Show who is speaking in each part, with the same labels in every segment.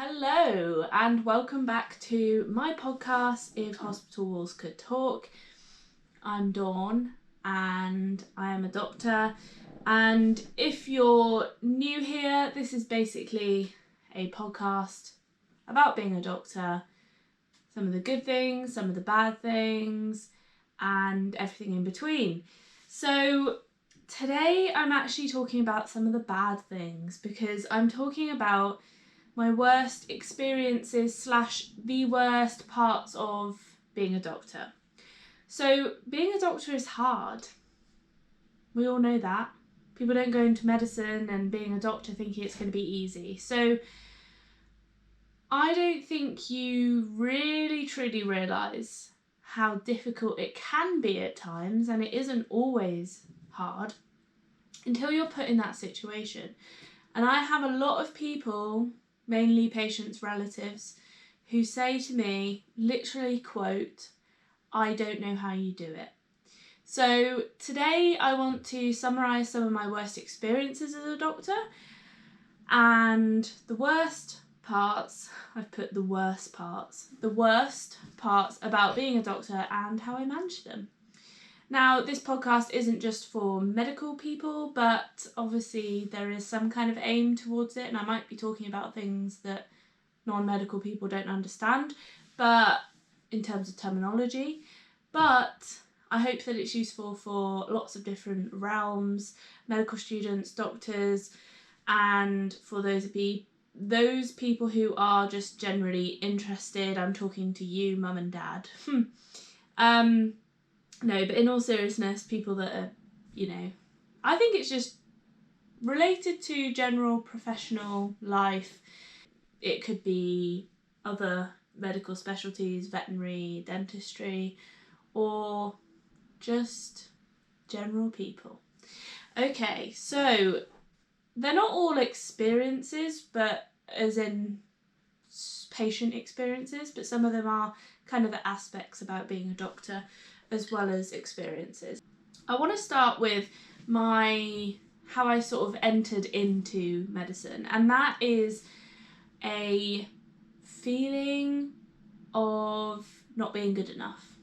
Speaker 1: Hello and welcome back to my podcast, If Hospital Walls Could Talk. I'm Dawn and I am a doctor, and if you're new here, this is basically a podcast about being a doctor, some of the good things, some of the bad things, and everything in between. So today I'm actually talking about some of the bad things, because I'm talking about my worst experiences / the worst parts of being a doctor. So being a doctor is hard. We all know that. People don't go into medicine and being a doctor thinking it's going to be easy. So I don't think you really truly realise how difficult it can be at times, and it isn't always hard, until you're put in that situation. And I have a lot of people, mainly patients' relatives, who say to me, literally quote, "I don't know how you do it." So today I want to summarise some of my worst experiences as a doctor, and the worst parts about being a doctor and how I manage them. Now, this podcast isn't just for medical people, but obviously there is some kind of aim towards it, and I might be talking about things that non-medical people don't understand, but in terms of terminology. But I hope that it's useful for lots of different realms, medical students, doctors, and for those people who are just generally interested. I'm talking to you, mum and dad. No, but in all seriousness, people that are, I think it's just related to general professional life. It could be other medical specialties, veterinary, dentistry, or just general people. Okay, so they're not all experiences, but as in patient experiences, but some of them are kind of the aspects about being a doctor as well as experiences. I want to start with how I sort of entered into medicine, and that is a feeling of not being good enough.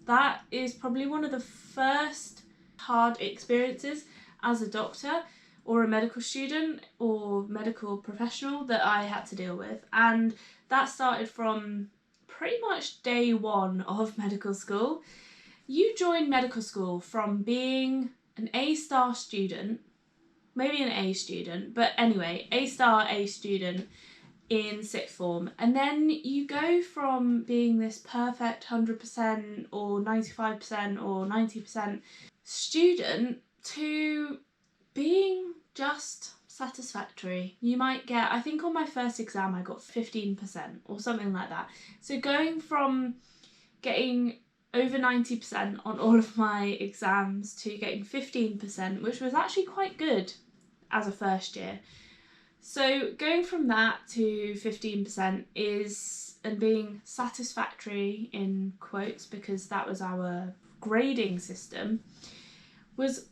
Speaker 1: That is probably one of the first hard experiences as a doctor or a medical student or medical professional that I had to deal with, and that started from pretty much day one of medical school. You join medical school from being an A-star student, maybe an A student, but anyway, A-star A student in sixth form, and then you go from being this perfect 100% or 95% or 90% student to being just satisfactory. You might get, I think on my first exam I got 15% or something like that. So going from getting over 90% on all of my exams to getting 15%, which was actually quite good as a first year. So going from that to 15% and being satisfactory in quotes, because that was our grading system, was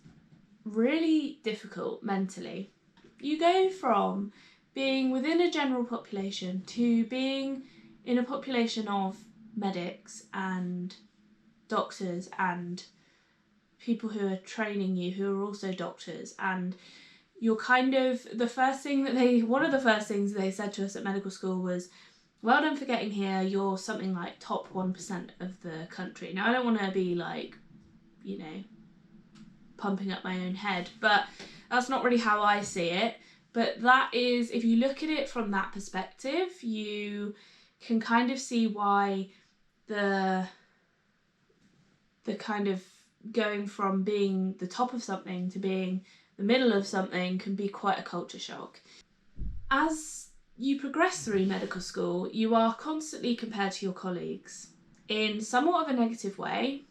Speaker 1: really difficult mentally. You go from being within a general population to being in a population of medics and doctors and people who are training you who are also doctors, and you're kind of one of the first things they said to us at medical school was, "Well done for getting here, you're something like top 1% of the country." Now I don't want to be like, pumping up my own head, but that's not really how I see it. But that is, if you look at it from that perspective, you can kind of see why the kind of going from being the top of something to being the middle of something can be quite a culture shock. As you progress through medical school, you are constantly compared to your colleagues in somewhat of a negative way.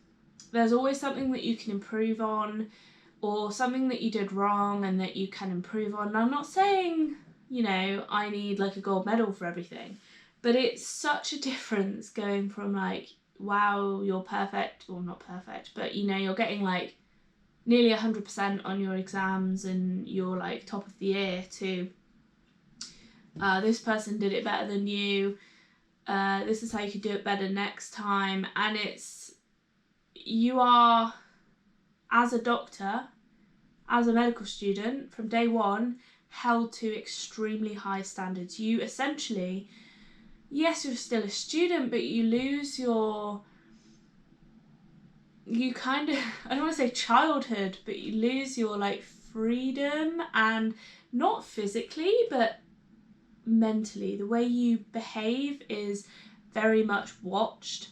Speaker 1: There's always something that you can improve on, or something that you did wrong and that you can improve on. And I'm not saying, I need like a gold medal for everything, but it's such a difference going from like, wow, you're perfect, or not perfect, but you're getting like nearly 100% on your exams and you're like top of the year, to this person did it better than you, this is how you could do it better next time. And you are, as a doctor, as a medical student, from day one, held to extremely high standards. You essentially, yes, you're still a student, but you lose you kind of, I don't want to say childhood, but you lose your like freedom, and not physically, but mentally. The way you behave is very much watched.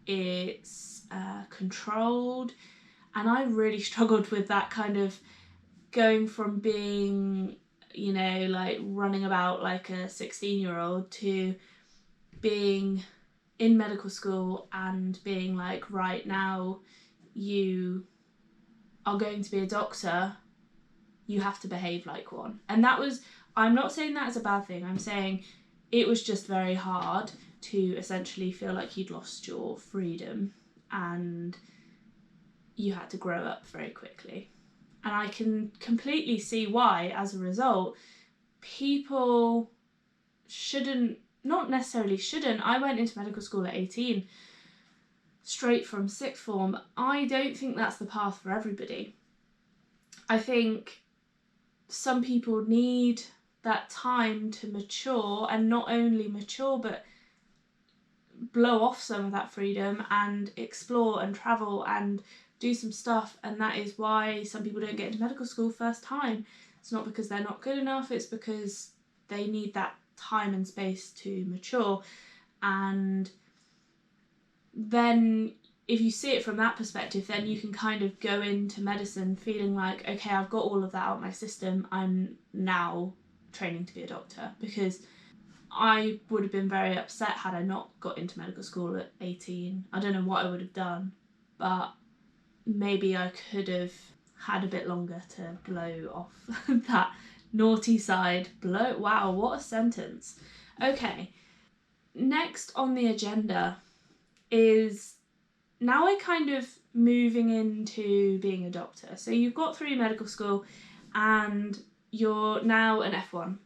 Speaker 1: It's controlled. And I really struggled with that, kind of going from being, you know, like running about like a 16-year-old to being in medical school and being like, right, now you are going to be a doctor, you have to behave like one. And that was, I'm not saying that as a bad thing, I'm saying it was just very hard to essentially feel like you'd lost your freedom and you had to grow up very quickly. And I can completely see why, as a result, people not necessarily shouldn't. I went into medical school at 18, straight from sixth form. I don't think that's the path for everybody. I think some people need that time to mature, and not only mature, but blow off some of that freedom and explore and travel and do some stuff. And that is why some people don't get into medical school first time. It's not because they're not good enough, it's because they need that time and space to mature. And then if you see it from that perspective, then you can kind of go into medicine feeling like, okay, I've got all of that out of my system, I'm now training to be a doctor. Because I would have been very upset had I not got into medical school at 18. I don't know what I would have done, but maybe I could have had a bit longer to blow off that naughty side. Wow, what a sentence. Okay, next on the agenda is, now we're kind of moving into being a doctor. So you've got through medical school and you're now an F1.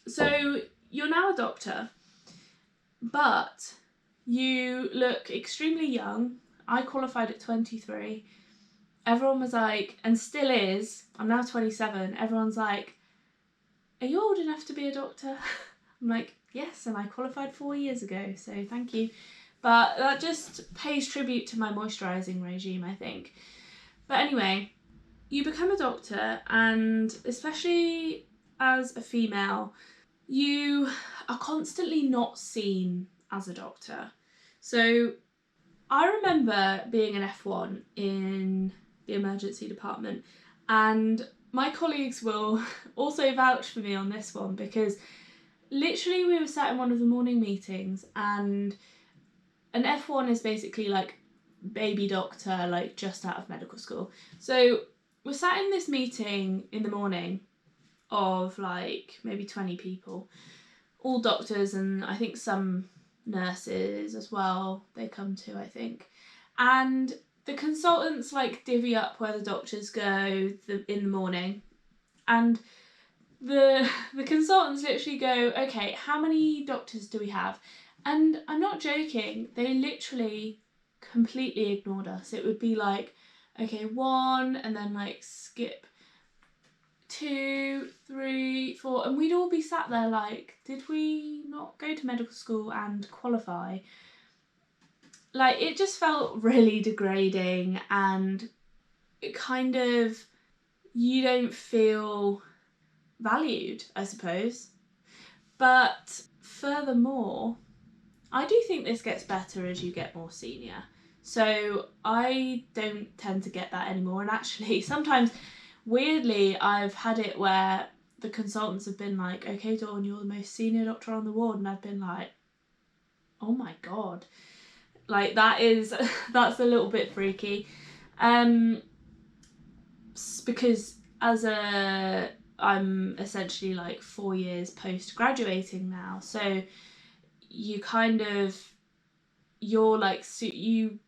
Speaker 1: So you're now a doctor, but you look extremely young. I qualified at 23. Everyone was like, and still is, I'm now 27, everyone's like, are you old enough to be a doctor? I'm like, yes, and I qualified 4 years ago, so thank you. But that just pays tribute to my moisturising regime, I think. But anyway, you become a doctor, and especially as a female, you are constantly not seen as a doctor. So I remember being an F1 in the emergency department, and my colleagues will also vouch for me on this one, because literally we were sat in one of the morning meetings, and an F1 is basically like baby doctor, like just out of medical school. So we're sat in this meeting in the morning of like maybe 20 people, all doctors, and I think some nurses as well, they come to, I think. And the consultants like divvy up where the doctors go in the morning, and the consultants literally go, okay, how many doctors do we have? And I'm not joking, they literally completely ignored us. It would be like, okay, 1, and then like skip 2, 3, 4, and we'd all be sat there like, did we not go to medical school and qualify? Like, it just felt really degrading, and it kind of, you don't feel valued, I suppose. But furthermore, I do think this gets better as you get more senior. So I don't tend to get that anymore. And actually, sometimes, weirdly, I've had it where the consultants have been like, okay, Dawn, you're the most senior doctor on the ward. And I've been like, oh my God. Like, that's a little bit freaky. Because I'm essentially like 4 years post-graduating now. So you kind of, you're like, you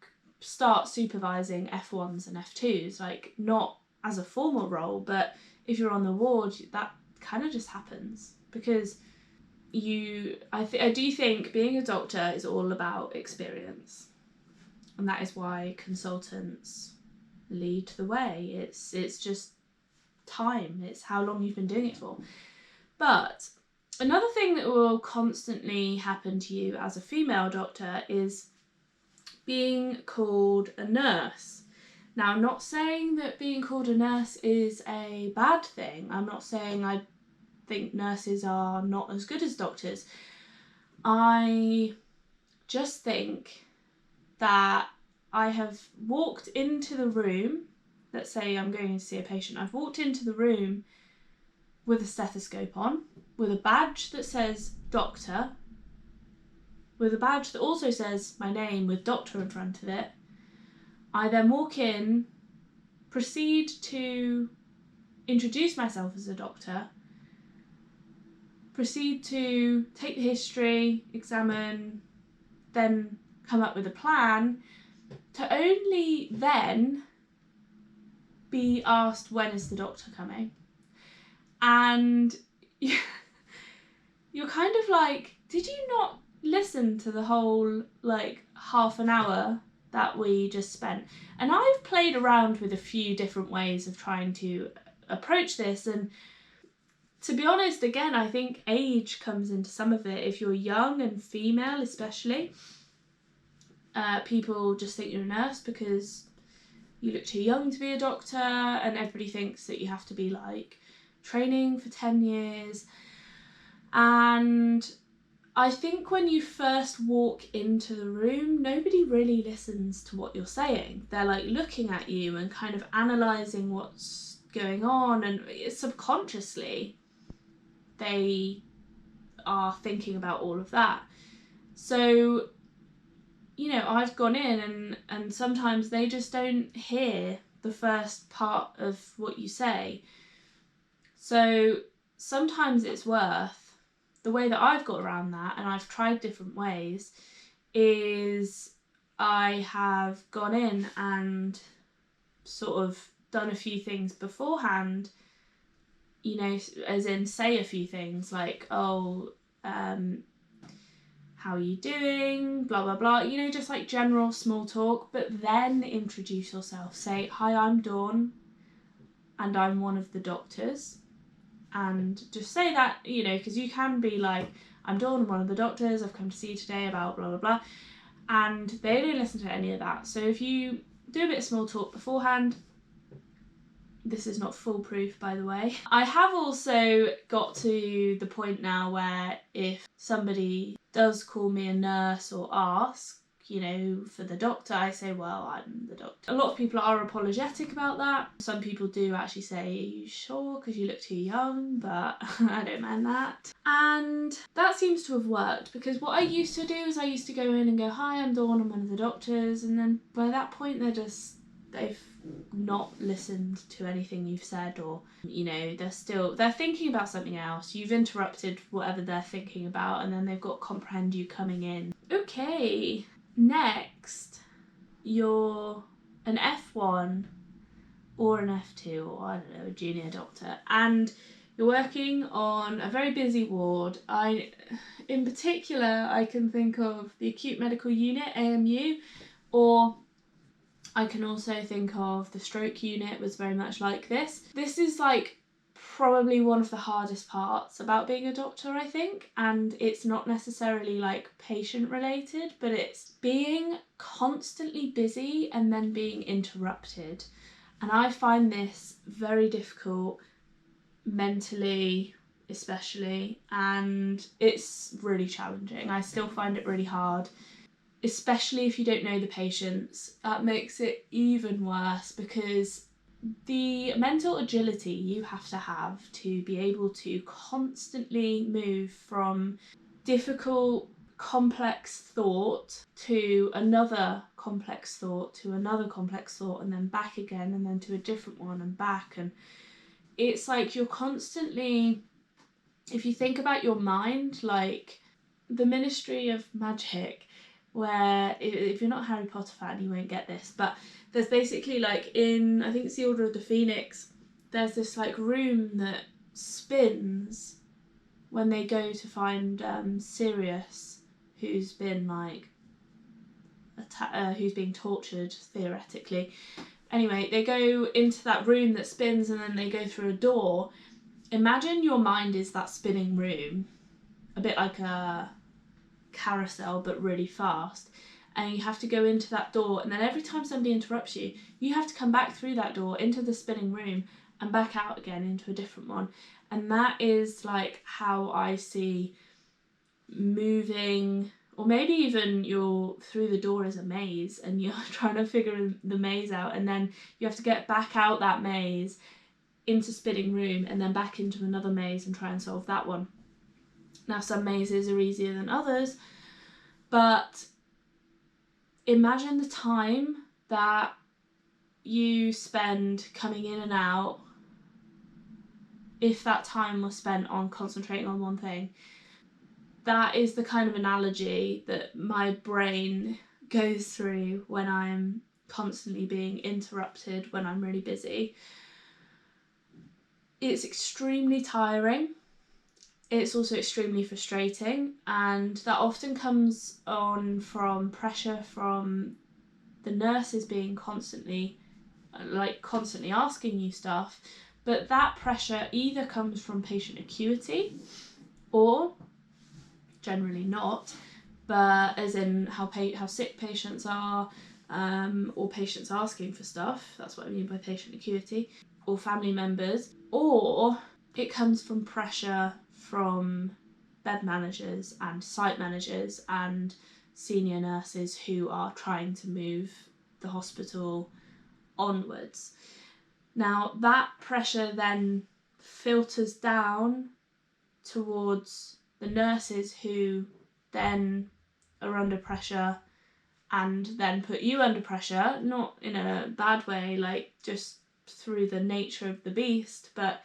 Speaker 1: start supervising F1s and F2s, like not as a formal role, but if you're on the ward, that kind of just happens, because I do think being a doctor is all about experience, and that is why consultants lead the way. It's just time, it's how long you've been doing it for. But another thing that will constantly happen to you as a female doctor is being called a nurse. Now, I'm not saying that being called a nurse is a bad thing. I'm not saying I think nurses are not as good as doctors. I just think that I have walked into the room, let's say I'm going to see a patient, I've walked into the room with a stethoscope on, with a badge that says doctor, with a badge that also says my name with doctor in front of it. I then walk in, proceed to introduce myself as a doctor, proceed to take the history, examine, then come up with a plan, to only then be asked, when is the doctor coming? And you're kind of like, did you not listen to the whole like half an hour that we just spent? And I've played around with a few different ways of trying to approach this, and to be honest, again, I think age comes into some of it. If you're young and female especially, people just think you're a nurse because you look too young to be a doctor, and everybody thinks that you have to be like training for 10 years. And I think when you first walk into the room, nobody really listens to what you're saying. They're like looking at you and kind of analysing what's going on, and subconsciously they are thinking about all of that. So, you know, I've gone in and sometimes they just don't hear the first part of what you say. So sometimes it's worth, the way that I've got around that, and I've tried different ways, is I have gone in and sort of done a few things beforehand, you know, as in say a few things like, oh, how are you doing, blah blah blah, you know, just like general small talk, but then introduce yourself. Say, hi, I'm Dawn and I'm one of the doctors, and just say that, you know, because you can be like, I'm Dawn, I'm one of the doctors, I've come to see you today about blah blah blah, and they don't listen to any of that. So if you do a bit of small talk beforehand, this is not foolproof, by the way. I have also got to the point now where if somebody does call me a nurse or ask, you know, for the doctor, I say, well, I'm the doctor. A lot of people are apologetic about that. Some people do actually say, are you sure? Because you look too young, but I don't mind that. And that seems to have worked, because what I used to do is I used to go in and go, hi, I'm Dawn, I'm one of the doctors. And then by that point, they've not listened to anything you've said, or, you know, they're thinking about something else. You've interrupted whatever they're thinking about, and then they've got to comprehend you coming in. Okay, next, you're an F1 or an F2, or I don't know, a junior doctor, and you're working on a very busy ward. In particular, I can think of the acute medical unit, AMU, or I can also think of the stroke unit was very much like this. This is like probably one of the hardest parts about being a doctor, I think, and it's not necessarily like patient related, but it's being constantly busy and then being interrupted. And I find this very difficult mentally, especially, and it's really challenging. I still find it really hard, especially if you don't know the patients. That makes it even worse, because the mental agility you have to be able to constantly move from difficult, complex thought to another complex thought to another complex thought, and then back again, and then to a different one and back. And it's like you're constantly, if you think about your mind, like the Ministry of Magic, where if you're not a Harry Potter fan, you won't get this, but there's basically like in, I think it's the Order of the Phoenix, there's this like room that spins when they go to find Sirius, who's been like who's being tortured theoretically. Anyway, they go into that room that spins and then they go through a door. Imagine your mind is that spinning room, a bit like a carousel but really fast, and you have to go into that door, and then every time somebody interrupts you, you have to come back through that door into the spinning room and back out again into a different one. And that is like how I see moving, or maybe even you're through the door as a maze and you're trying to figure the maze out, and then you have to get back out that maze into spinning room and then back into another maze and try and solve that one. Now, some mazes are easier than others, but imagine the time that you spend coming in and out, if that time was spent on concentrating on one thing. That is the kind of analogy that my brain goes through when I'm constantly being interrupted when I'm really busy. It's extremely tiring. It's also extremely frustrating, and that often comes on from pressure from the nurses being constantly asking you stuff, but that pressure either comes from patient acuity or, generally not, but as in how sick patients are, or patients asking for stuff, that's what I mean by patient acuity, or family members, or it comes from pressure from bed managers and site managers and senior nurses who are trying to move the hospital onwards. Now, that pressure then filters down towards the nurses, who then are under pressure and then put you under pressure, not in a bad way, like just through the nature of the beast, but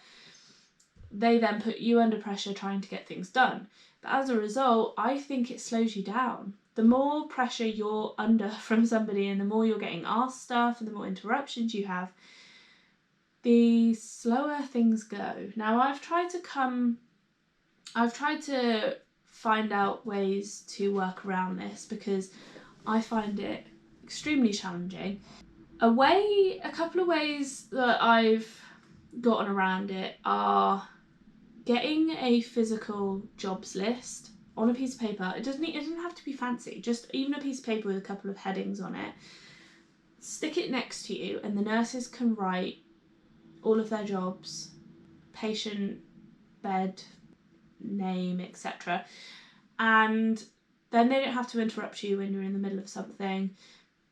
Speaker 1: they then put you under pressure trying to get things done. But as a result, I think it slows you down. The more pressure you're under from somebody and the more you're getting asked stuff and the more interruptions you have, the slower things go. Now, I've tried to find out ways to work around this because I find it extremely challenging. A couple of ways that I've gotten around it are getting a physical jobs list on a piece of paper. It doesn't have to be fancy, just even a piece of paper with a couple of headings on it. Stick it next to you and the nurses can write all of their jobs, patient, bed, name, etc. And then they don't have to interrupt you when you're in the middle of something,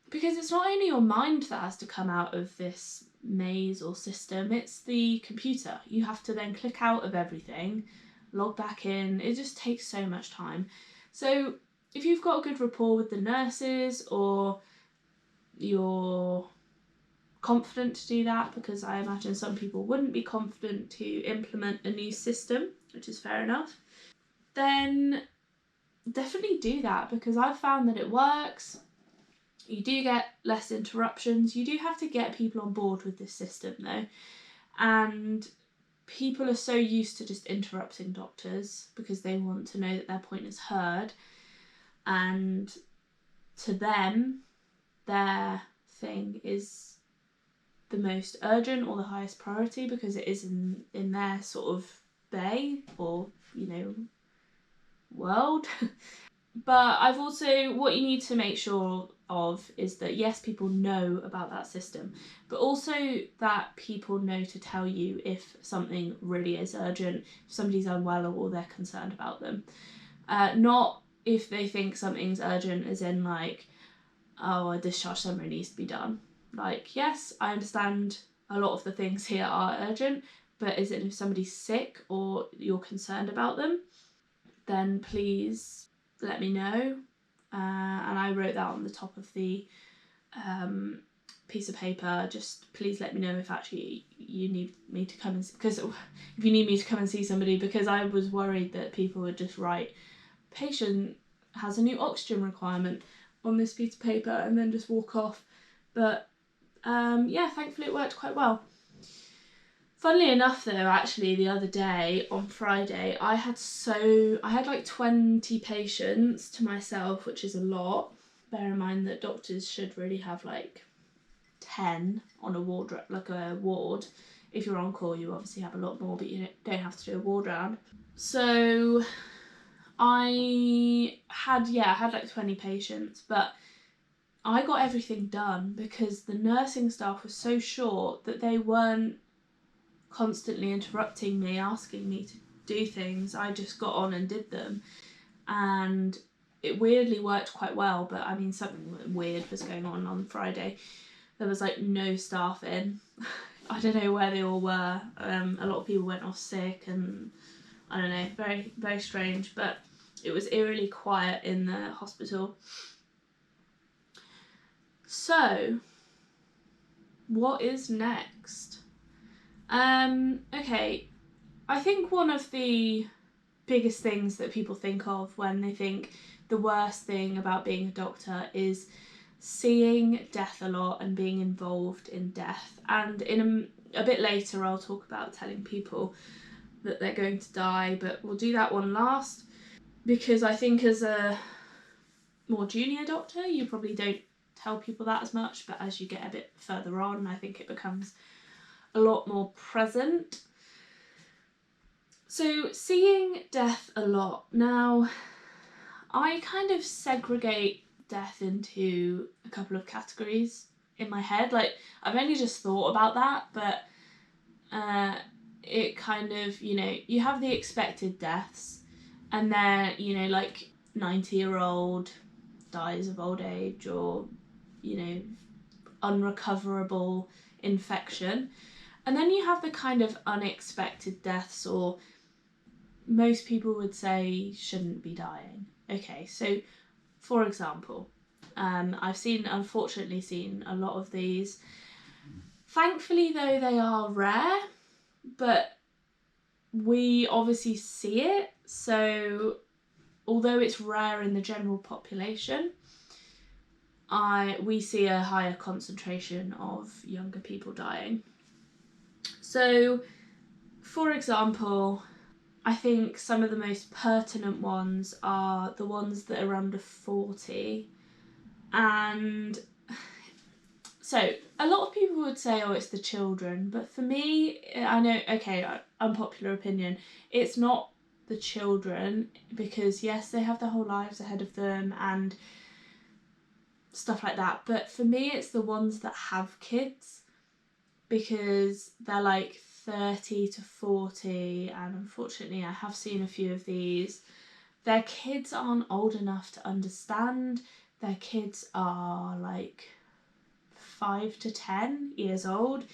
Speaker 1: because it's not only your mind that has to come out of this maze or system, it's the computer. You have to then click out of everything, log back in. It just takes so much time. So if you've got a good rapport with the nurses, or you're confident to do that, because I imagine some people wouldn't be confident to implement a new system, which is fair enough, then definitely do that, because I've found that it works. You do get less interruptions. You do have to get people on board with this system though, and people are so used to just interrupting doctors because they want to know that their point is heard, and to them their thing is the most urgent or the highest priority because it is in their sort of bay or world. But I've also, what you need to make sure of is that yes, people know about that system, but also that people know to tell you if something really is urgent, if somebody's unwell or they're concerned about them. Not if they think something's urgent as in like, oh, a discharge summary needs to be done. Like, yes, I understand a lot of the things here are urgent, but is it if somebody's sick or you're concerned about them, then please let me know. And I wrote that on the top of the piece of paper, just please let me know if actually you need me to come and see, because if you need me to come and see somebody, because I was worried that people would just write patient has a new oxygen requirement on this piece of paper and then just walk off. But yeah, thankfully it worked quite well. Funnily enough though, actually the other day on Friday, I had like 20 patients to myself, which is a lot. Bear in mind that doctors should really have like 10 on a ward, like a ward. If you're on call, you obviously have a lot more, but you don't have to do a ward round. So I had like 20 patients, but I got everything done because the nursing staff was so short that they weren't constantly interrupting me, asking me to do things. I just got on and did them, and it weirdly worked quite well. But I mean, something weird was going on Friday. There was like no staff in. I don't know where they all were. A lot of people went off sick, and I don't know, very, very strange. But it was eerily quiet in the hospital. So, what is next? Okay, I think one of the biggest things that people think of when they think the worst thing about being a doctor is seeing death a lot and being involved in death. And in a bit later I'll talk about telling people that they're going to die, but we'll do that one last, because I think as a more junior doctor you probably don't tell people that as much, but as you get a bit further on I think it becomes a lot more present. So seeing death a lot. Now, I kind of segregate death into a couple of categories in my head. Like, I've only just thought about that, but it kind of, you have the expected deaths, and then, like 90-year-old dies of old age, or, unrecoverable infection. And then you have the kind of unexpected deaths, or most people would say shouldn't be dying. Okay, so for example, I've unfortunately seen a lot of these. Thankfully though, they are rare, but we obviously see it. So although it's rare in the general population, we see a higher concentration of younger people dying. So for example, I think some of the most pertinent ones are the ones that are under 40. And so a lot of people would say, oh, it's the children. But for me, I know, okay, unpopular opinion, it's not the children, because yes, they have their whole lives ahead of them and stuff like that. But for me, it's the ones that have kids, because they're like 30 to 40, and unfortunately I have seen a few of these. Their kids aren't old enough to understand. Their kids are like 5 to 10 years old,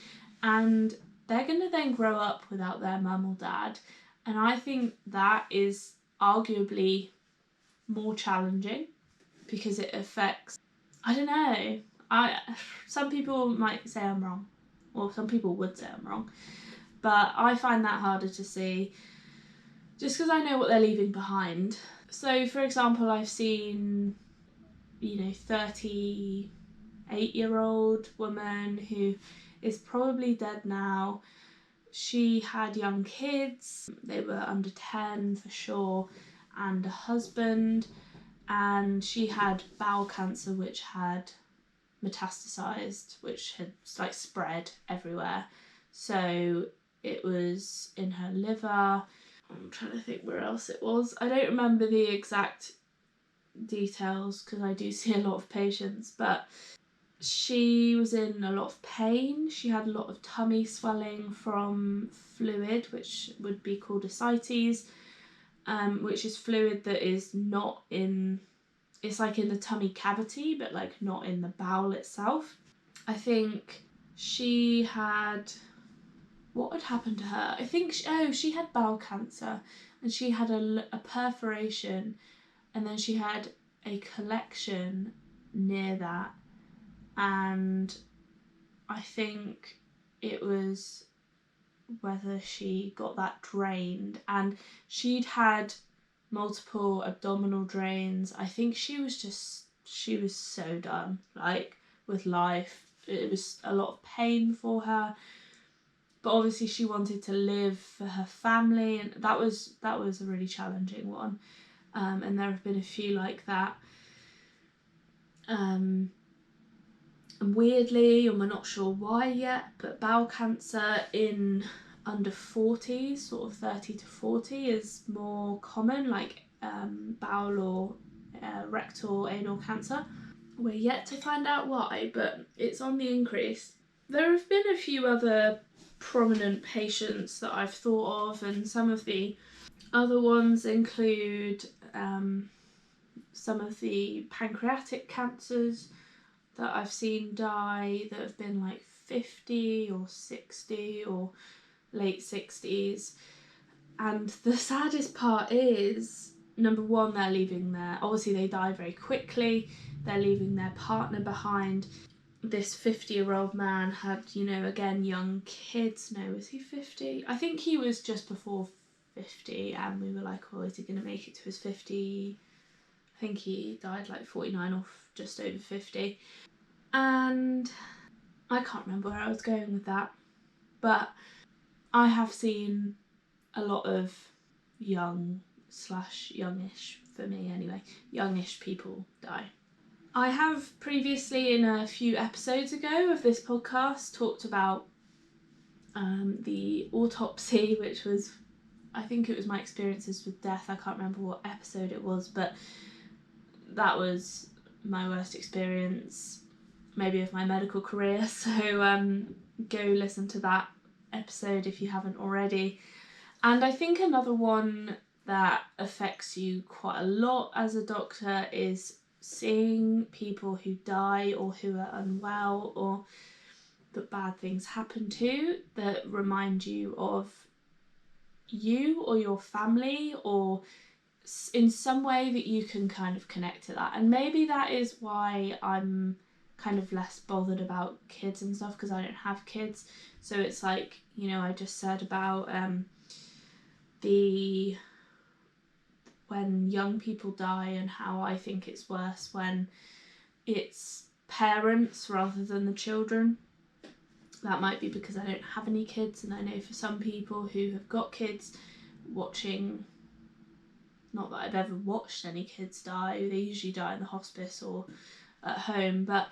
Speaker 1: and they're going to then grow up without their mum or dad. And I think that is arguably more challenging, because it affects, I don't know, some people might say I'm wrong, or some people would say I'm wrong, but I find that harder to see, just because I know what they're leaving behind. So for example, I've seen, 38-year-old woman who is probably dead now. She had young kids, they were under 10 for sure, and a husband, and she had bowel cancer which had metastasized, which had like spread everywhere. So it was in her liver. I'm trying to think where else it was. I don't remember the exact details because I do see a lot of patients, but she was in a lot of pain. She had a lot of tummy swelling from fluid, which would be called ascites, which is fluid that is not in, it's like in the tummy cavity, but like not in the bowel itself. I think she had, what had happened to her? I think, she had bowel cancer, and she had a perforation, and then she had a collection near that, and I think it was whether she got that drained, and she'd had multiple abdominal drains. I think she was so done, like, with life. It was a lot of pain for her, but obviously she wanted to live for her family, and that was a really challenging one. And there have been a few like that. And weirdly, and we're not sure why yet, but bowel cancer in under 40s, sort of 30 to 40, is more common, like bowel or rectal anal cancer. We're yet to find out why, but it's on the increase. There have been a few other prominent patients that I've thought of, and some of the other ones include some of the pancreatic cancers that I've seen die that have been like 50 or 60 or late 60s. And the saddest part is, number one, they're leaving obviously they die very quickly, they're leaving their partner behind. This 50-year-old man had, again, young kids. No, was he 50? I think he was just before 50, and we were like, oh, is he going to make it to his 50? I think he died like 49 or just over 50. And I can't remember where I was going with that, but I have seen a lot of youngish, for me anyway, youngish people die. I have previously, in a few episodes ago of this podcast, talked about the autopsy, which was, I think it was my experiences with death. I can't remember what episode it was, but that was my worst experience, maybe, of my medical career. So go listen to that episode if you haven't already. And I think another one that affects you quite a lot as a doctor is seeing people who die or who are unwell or that bad things happen to, that remind you of you or your family, or in some way that you can kind of connect to that. And maybe that is why I'm kind of less bothered about kids and stuff, because I don't have kids. So it's like, I just said about when young people die, and how I think it's worse when it's parents rather than the children. That might be because I don't have any kids, and I know for some people who have got kids, watching, not that I've ever watched any kids die, they usually die in the hospice or at home, but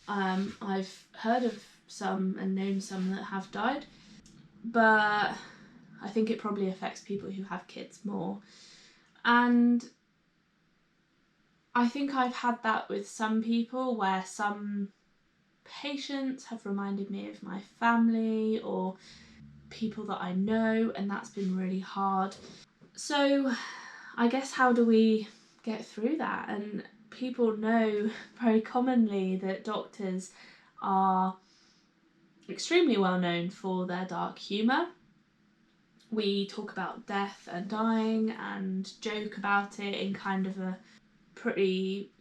Speaker 1: I've heard of some and known some that have died. But I think it probably affects people who have kids more. And I think I've had that with some people, where some patients have reminded me of my family or people that I know, and that's been really hard. So I guess, how do we get through that? And people know very commonly that doctors are extremely well known for their dark humour. We talk about death and dying and joke about it in kind of a pretty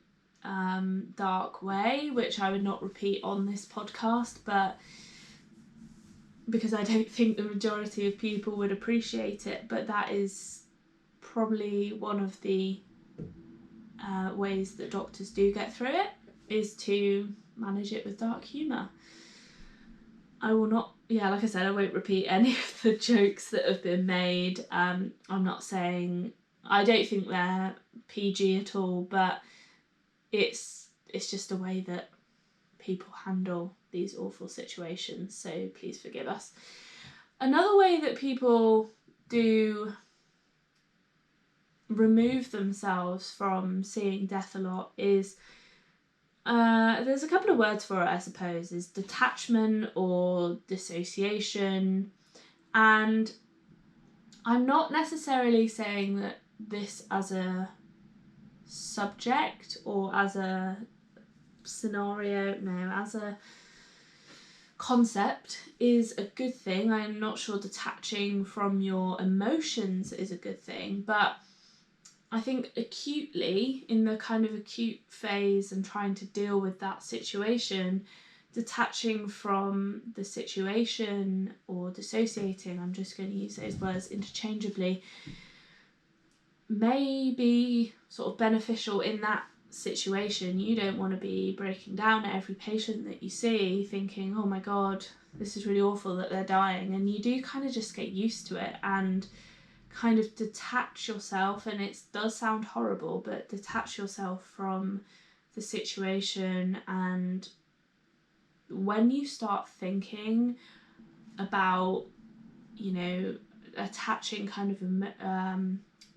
Speaker 1: dark way, which I would not repeat on this podcast, but because I don't think the majority of people would appreciate it. But that is probably one of the ways that doctors do get through it, is to manage it with dark humour. I will not, like I said, I won't repeat any of the jokes that have been made. I'm not saying, I don't think they're PG at all, but it's just a way that people handle these awful situations, so please forgive us. Another way that people do remove themselves from seeing death a lot is, there's a couple of words for it, I suppose, is detachment or dissociation. And I'm not necessarily saying that this as a subject or as a scenario, no, as a concept is a good thing. I'm not sure detaching from your emotions is a good thing, but I think acutely, in the kind of acute phase and trying to deal with that situation, detaching from the situation or dissociating, I'm just going to use those words interchangeably, may be sort of beneficial in that situation. You don't want to be breaking down at every patient that you see thinking, oh my god, this is really awful that they're dying, and you do kind of just get used to it and kind of detach yourself, and it does sound horrible, but detach yourself from the situation. And when you start thinking about, you know, attaching kind of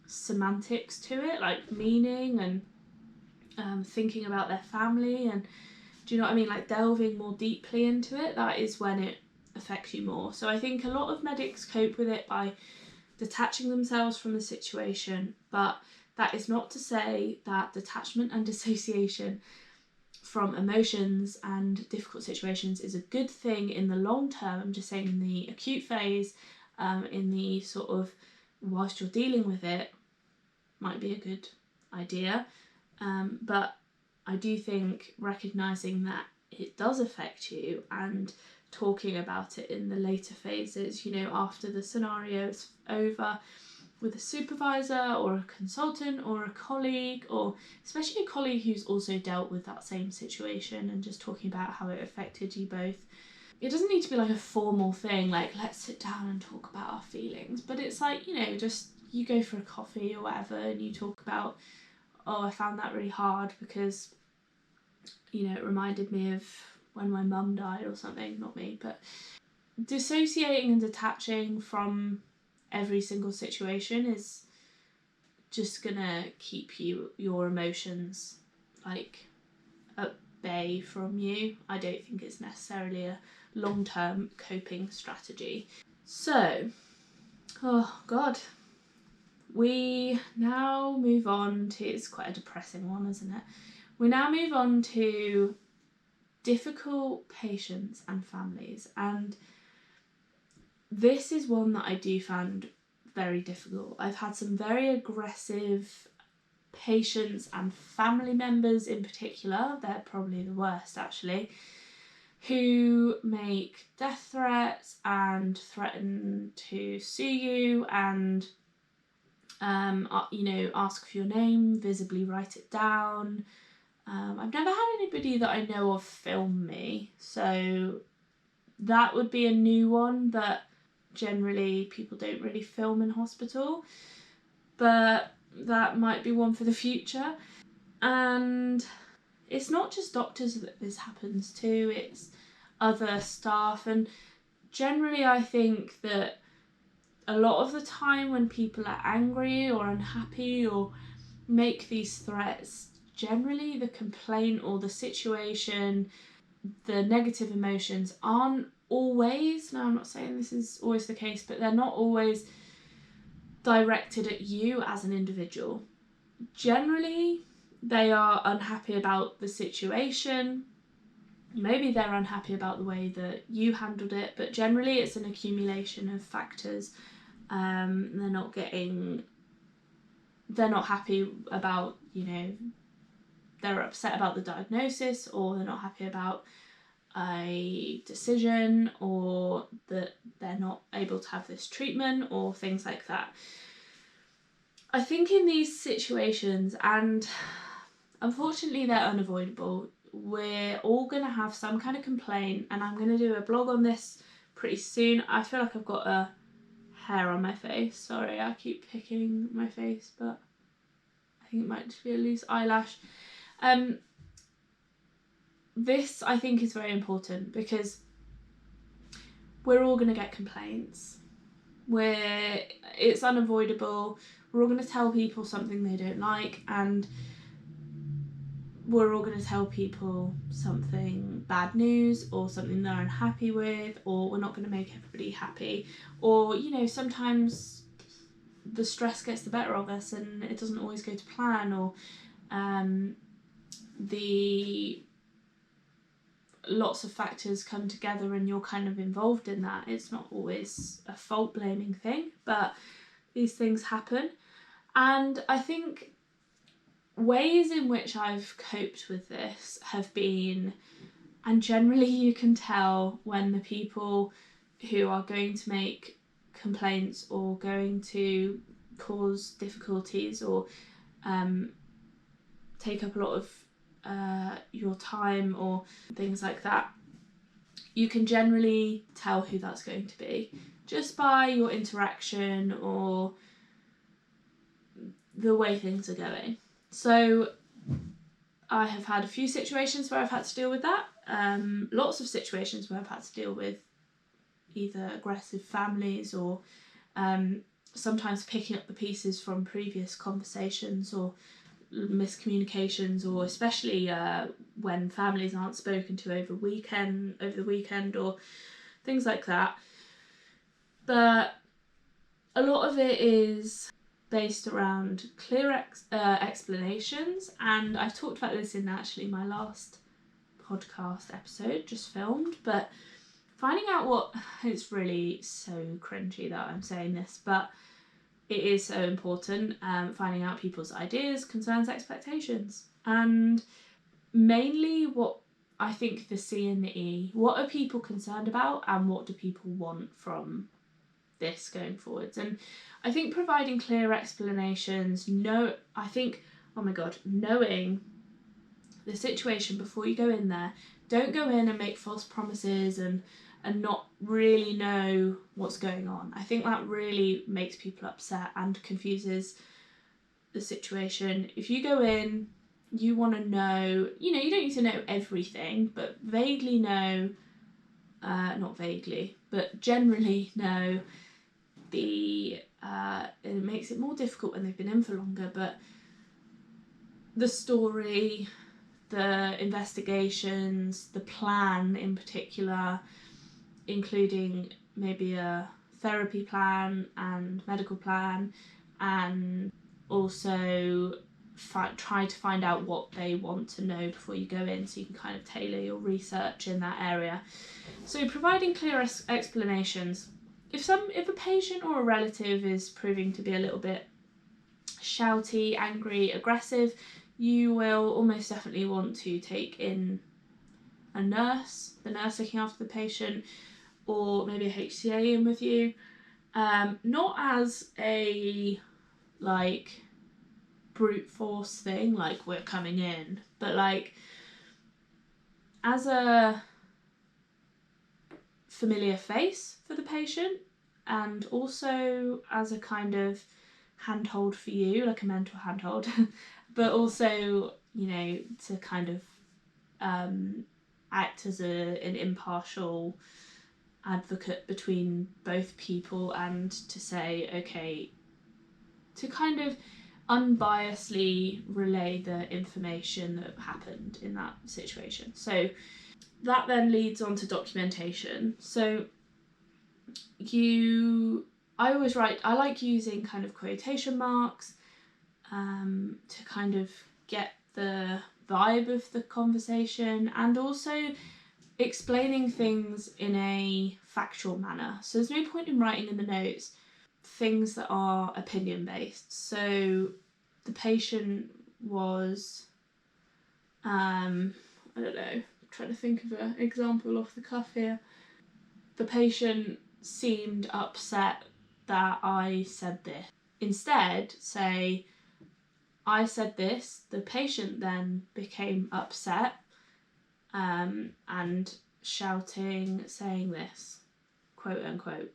Speaker 1: semantics to it, like meaning, and thinking about their family, and do you know what I mean, like delving more deeply into it, that is when it affects you more. So I think a lot of medics cope with it by detaching themselves from the situation, but that is not to say that detachment and dissociation from emotions and difficult situations is a good thing in the long term. I'm just saying in the acute phase, in the sort of whilst you're dealing with it, might be a good idea. But I do think recognising that it does affect you and talking about it in the later phases, you know, after the scenario is over, with a supervisor or a consultant or a colleague, or especially a colleague who's also dealt with that same situation, and just talking about how it affected you both. It doesn't need to be like a formal thing, like let's sit down and talk about our feelings, but it's like, you know, just you go for a coffee or whatever and you talk about, oh, I found that really hard because, you know, it reminded me of when my mum died or something. Not me, but dissociating and detaching from every single situation is just gonna keep your emotions like at bay from you. I don't think it's necessarily a long-term coping strategy. So, oh god, we now move on to, it's quite a depressing one, isn't it? We now move on to difficult patients and families, and this is one that I do find very difficult. I've had some very aggressive patients and family members in particular, they're probably the worst actually, who make death threats and threaten to sue you, and you know, ask for your name, visibly write it down. I've never had anybody that I know of film me, so that would be a new one, but generally people don't really film in hospital, but that might be one for the future. And it's not just doctors that this happens to, it's other staff, and generally I think that a lot of the time when people are angry or unhappy or make these threats, generally the complaint or the situation, the negative emotions aren't always, now I'm not saying this is always the case, but they're not always directed at you as an individual. Generally they are unhappy about the situation, maybe they're unhappy about the way that you handled it, but generally it's an accumulation of factors. They're not happy about, you know, they're upset about the diagnosis, or they're not happy about a decision, or that they're not able to have this treatment, or things like that. I think in these situations, and unfortunately they're unavoidable, we're all going to have some kind of complaint, and I'm going to do a blog on this pretty soon. I feel like I've got a hair on my face, sorry, I keep picking my face, but I think it might just be a loose eyelash. This I think is very important because we're all going to get complaints. It's unavoidable. We're all going to tell people something they don't like, and we're all going to tell people something bad news or something they're unhappy with, or we're not going to make everybody happy, or, you know, sometimes the stress gets the better of us and it doesn't always go to plan, or lots of factors come together and you're kind of involved in that. It's not always a fault blaming thing, but these things happen. And I think ways in which I've coped with this have been, and generally you can tell when the people who are going to make complaints or going to cause difficulties or take up a lot of your time or things like that, you can generally tell who that's going to be just by your interaction or the way things are going. So I have had a few situations where I've had to deal with that. Lots of situations where I've had to deal with either aggressive families or sometimes picking up the pieces from previous conversations or miscommunications, or especially when families aren't spoken to over the weekend or things like that. But a lot of it is based around clear explanations, and I've talked about this in actually my last podcast episode just filmed, but finding out what, it's really so cringy that I'm saying this, but it is so important, finding out people's ideas, concerns, expectations, and mainly what I think the C and the E, what are people concerned about and what do people want from this going forwards. And I think providing clear explanations, knowing the situation before you go in there. Don't go in and make false promises and not really know what's going on. I think that really makes people upset and confuses the situation. If you go in, you want to know, you don't need to know everything, but vaguely know, not vaguely, but generally know it makes it more difficult when they've been in for longer, but the story, the investigations, the plan in particular, including maybe a therapy plan and medical plan, and also try to find out what they want to know before you go in, so you can kind of tailor your research in that area. So providing clear explanations. If a patient or a relative is proving to be a little bit shouty, angry, aggressive, you will almost definitely want to take in a nurse, the nurse looking after the patient, or maybe a HCA in with you. Not as a brute force thing, like we're coming in, but as a familiar face for the patient, and also as a kind of handhold for you, like a mental handhold, but also, to kind of act as an impartial advocate between both people, and to say, okay, to kind of unbiasedly relay the information that happened in that situation. So that then leads on to documentation. So I like using kind of quotation marks to kind of get the vibe of the conversation, and also explaining things in a factual manner. So there's no point in writing in the notes things that are opinion based. So the patient was, I don't know, I'm trying to think of an example off the cuff here. The patient seemed upset that I said this. Instead, say, I said this, the patient then became upset and shouting, saying this, quote unquote.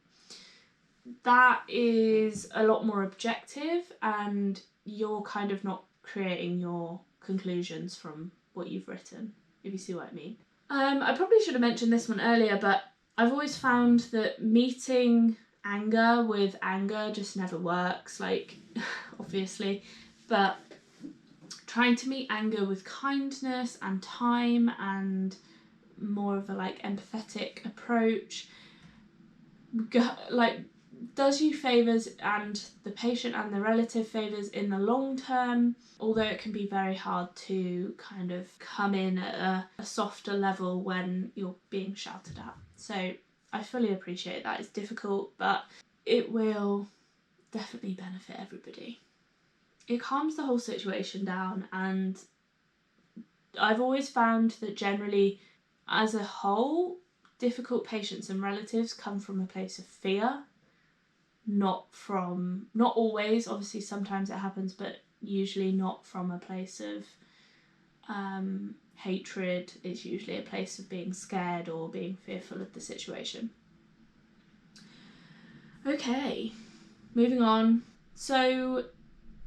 Speaker 1: That is a lot more objective, and you're kind of not creating your conclusions from what you've written, if you see what I mean. I probably should have mentioned this one earlier, but I've always found that meeting anger with anger just never works, obviously, but trying to meet anger with kindness and time and more of a empathetic approach does you favours, and the patient and the relative favours in the long term, although it can be very hard to kind of come in at a softer level when you're being shouted at. So I fully appreciate that it's difficult, but it will definitely benefit everybody. It calms the whole situation down, and I've always found that generally, as a whole, difficult patients and relatives come from a place of fear, not always, obviously sometimes it happens, but usually not from a place of hatred. It's usually a place of being scared or being fearful of the situation. Okay, moving on. So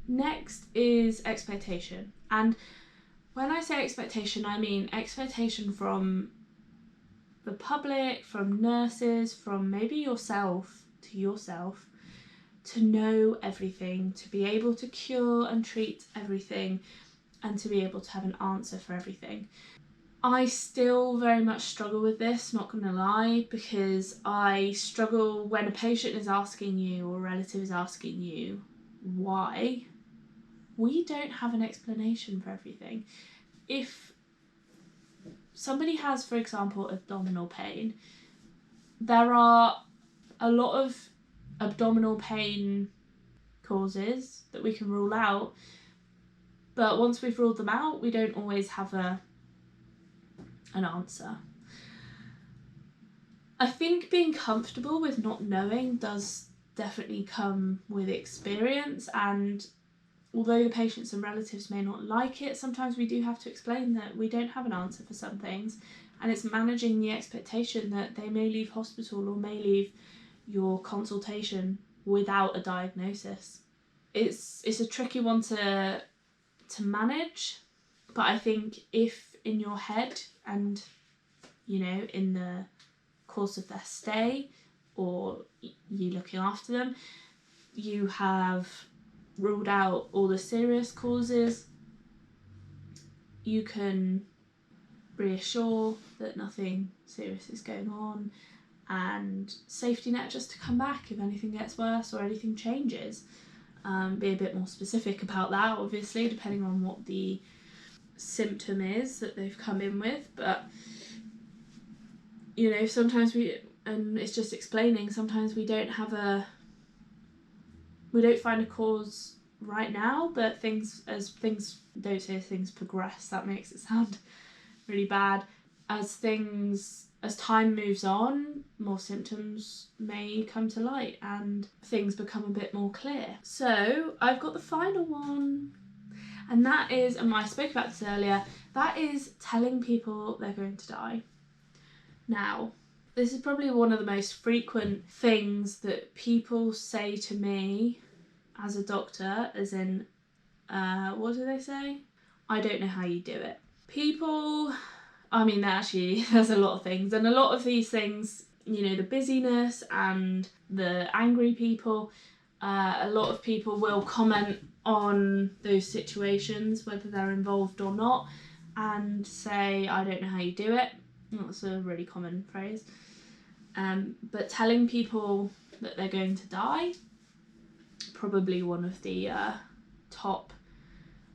Speaker 1: next is expectation. And when I say expectation, I mean expectation from the public, from nurses, from maybe yourself, to know everything, to be able to cure and treat everything, and to be able to have an answer for everything. I still very much struggle with this, not gonna lie, because I struggle when a patient is asking you or a relative is asking you why. We don't have an explanation for everything. If somebody has, for example, abdominal pain, there are a lot of abdominal pain causes that we can rule out, but once we've ruled them out, we don't always have an answer. I think being comfortable with not knowing does definitely come with experience, and although the patients and relatives may not like it, sometimes we do have to explain that we don't have an answer for some things, and it's managing the expectation that they may leave hospital or may leave your consultation without a diagnosis. It's a tricky one to manage, but I think if in your head and, you know, in the course of their stay or you looking after them, you have ruled out all the serious causes, you can reassure that nothing serious is going on, and safety net just to come back if anything gets worse or anything changes. Be a bit more specific about that, obviously, depending on what the symptom is that they've come in with. But, you know, sometimes and it's just explaining, sometimes we don't find a cause right now, but as things progress, that makes it sound really bad. As time moves on, more symptoms may come to light and things become a bit more clear. So I've got the final one, and that is, and I spoke about this earlier, that is telling people they're going to die. Now, this is probably one of the most frequent things that people say to me as a doctor, as in, what do they say? I don't know how you do it. People, I mean, there's a lot of things, and a lot of these things, you know, the busyness and the angry people, a lot of people will comment on those situations, whether they're involved or not, and say, I don't know how you do it. That's a really common phrase. But telling people that they're going to die, probably one of the top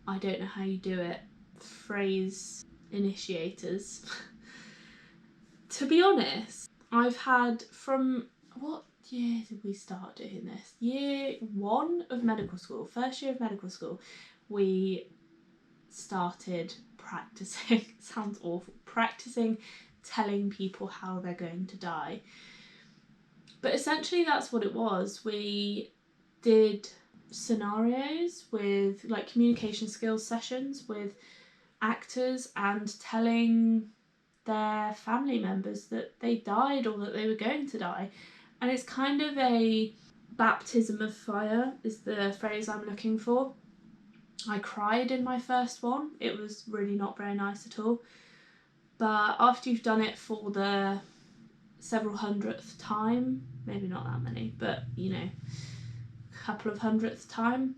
Speaker 1: I don't know how you do it phrase initiators. To be honest, I've had from, what year did we start doing this? Year 1 of medical school, first year of medical school, we started practicing, sounds awful, practicing telling people how they're going to die. But essentially that's what it was. We did scenarios with like communication skills sessions with actors and telling their family members that they died or that they were going to die. And it's kind of a baptism of fire is the phrase I'm looking for. I cried in my first one. It was really not very nice at all. But after you've done it for the several hundredth time, maybe not that many, but you know, a couple of hundredth time,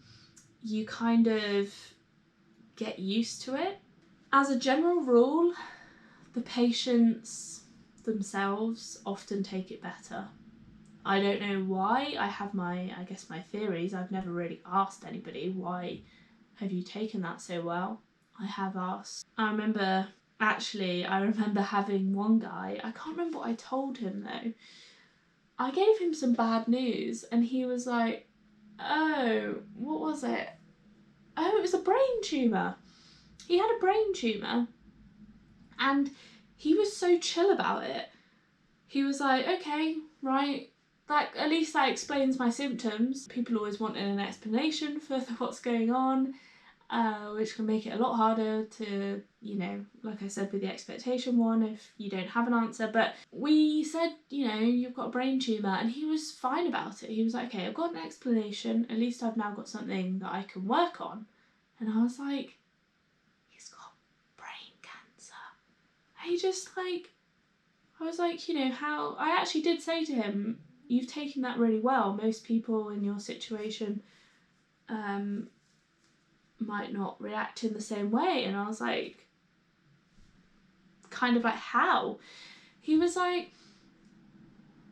Speaker 1: you kind of get used to it. As a general rule, the patients themselves often take it better. I don't know why. I have my theories. I've never really asked anybody, why have you taken that so well? I have asked. I remember having one guy, I can't remember what I told him though. I gave him some bad news and he was like, oh, what was it? Oh, it was a brain tumour. He had a brain tumour and he was so chill about it. He was like, okay, right, at least that explains my symptoms. People always wanted an explanation for what's going on. which can make it a lot harder to, you know, like I said with the expectation one, if you don't have an answer. But we said, you know, you've got a brain tumour, and he was fine about it. He was like, okay, I've got an explanation, at least I've now got something that I can work on. And I was like, he's got brain cancer. He just like, I was like, you know, how, I actually did say to him, you've taken that really well. Most people in your situation might not react in the same way. And I was like, kind of like, how? He was like,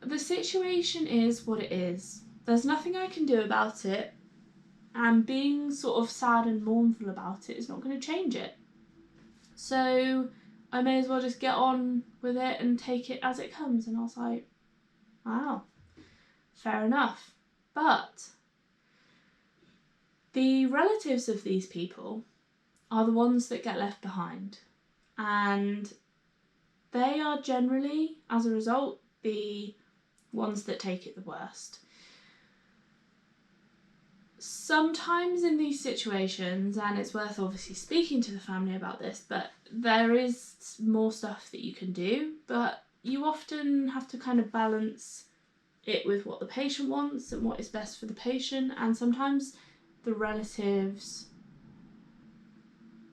Speaker 1: the situation is what it is. There's nothing I can do about it. And being sort of sad and mournful about it is not going to change it. So I may as well just get on with it and take it as it comes. And I was like, wow, fair enough. But the relatives of these people are the ones that get left behind. And they are generally, as a result, the ones that take it the worst. Sometimes in these situations, and it's worth obviously speaking to the family about this, but there is more stuff that you can do, but you often have to kind of balance it with what the patient wants and what is best for the patient. And sometimes the relatives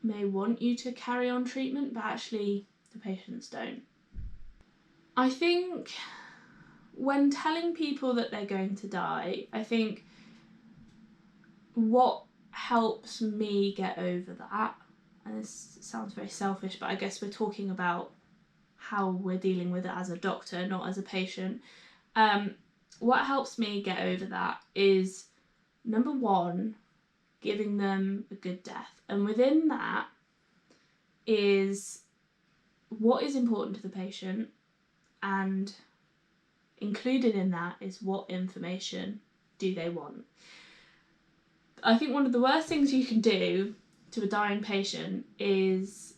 Speaker 1: may want you to carry on treatment, but actually the patients don't. I think when telling people that they're going to die, I think what helps me get over that, and this sounds very selfish, but I guess we're talking about how we're dealing with it as a doctor, not as a patient. What helps me get over that is, number one, giving them a good death. And within that is what is important to the patient, and included in that is what information do they want. I think one of the worst things you can do to a dying patient is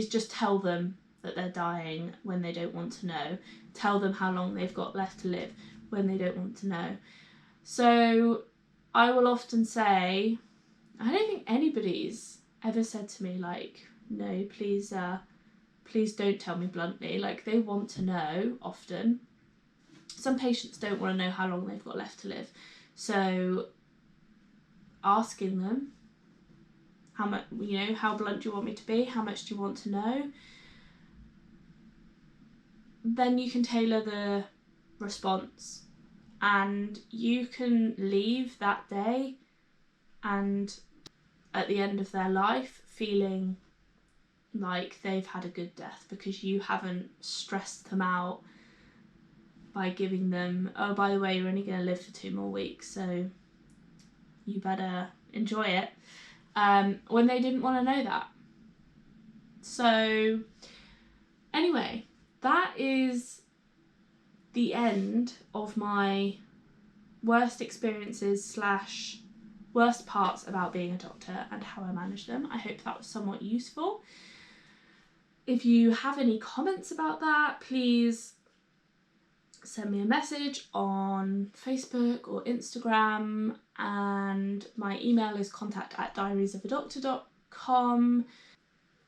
Speaker 1: just tell them that they're dying when they don't want to know. Tell them how long they've got left to live when they don't want to know. So I will often say, I don't think anybody's ever said to me like, no, please don't tell me bluntly. Like, they want to know often. Some patients don't want to know how long they've got left to live. So asking them, how much, you know, how blunt do you want me to be? How much do you want to know? Then you can tailor the response, and you can leave that day and at the end of their life feeling like they've had a good death, because you haven't stressed them out by giving them, oh, by the way, you're only going to live for 2 more weeks, so you better enjoy it, when they didn't want to know that. So anyway, that is the end of my worst experiences / worst parts about being a doctor and how I manage them. I hope that was somewhat useful. If you have any comments about that, please send me a message on Facebook or Instagram, and my email is contact@diariesofadoctor.com.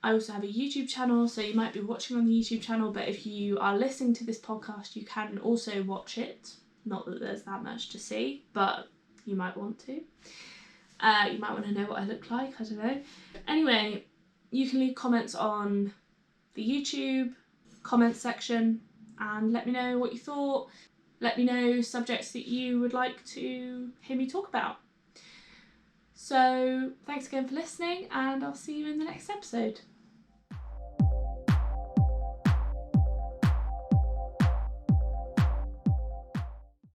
Speaker 1: I also have a YouTube channel, so you might be watching on the YouTube channel, but if you are listening to this podcast, you can also watch it. Not that there's that much to see, but you might want to. You might want to know what I look like, I don't know. Anyway, you can leave comments on the YouTube comments section and let me know what you thought. Let me know subjects that you would like to hear me talk about. So thanks again for listening, and I'll see you in the next episode.